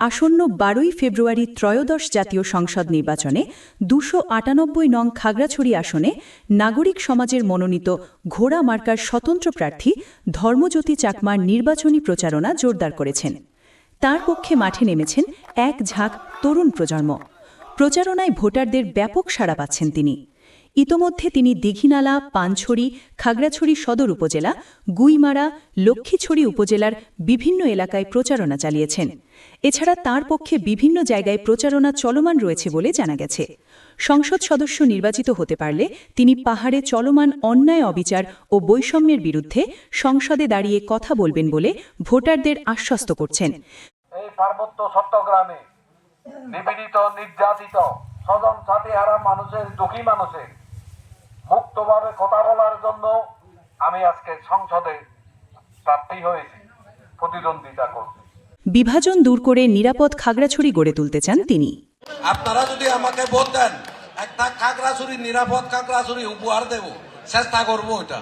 আসন্ন 12ই ফেব্রুয়ারি ত্রয়োদশ জাতীয় সংসদ নির্বাচনে 298 নং খাগড়াছড়ি আসনে নাগরিক সমাজের মনোনীত ঘোড়া মার্কার স্বতন্ত্র প্রার্থী ধর্মজ্যোতি চাকমার নির্বাচনী প্রচারণা জোরদার করেছেন। তার পক্ষে মাঠে নেমেছেন এক ঝাঁক তরুণ প্রজন্ম। প্রচারণায় ভোটারদের ব্যাপক সাড়া পাচ্ছেন তিনি। ইতোমধ্যে তিনি দীঘিনালা, পানছড়ি, খাগড়াছড়ি সদর উপজেলা, গুইমারা, লক্ষ্মীছড়ি উপজেলার বিভিন্ন এলাকায় প্রচারণা চালিয়েছেন। এছাড়া তার পক্ষে বিভিন্ন জায়গায় প্রচারণা চলমান রয়েছে বলে জানা গেছে। সংসদ সদস্য নির্বাচিত হতে পারলে তিনি পাহাড়ে চলমান অন্যায়, অবিচার ও বৈষম্যের বিরুদ্ধে সংসদে দাঁড়িয়ে কথা বলবেন বলে ভোটারদের আশ্বস্ত করছেন। এই পার্বত্য চট্টগ্রামে নিপীড়িত, নির্যাতিত, স্বজন সাথীহারা মানুষের, দুঃখী মানুষের মুক্তভাবে কথা বলার জন্য আমি আজকে সংসদে প্রার্থী হয়েছি, প্রতিদ্বন্দ্বিতা করছি। বিভাজন দূর করে নিরাপদ খাগড়াছড়ি গড়ে তুলতে চান তিনি। আপনারা যদি আমাকে ভোট দেন, একটা খাগড়াছড়ি, নিরাপদ খাগড়াছড়ি উপহার দেব, চেষ্টা করবো এটা।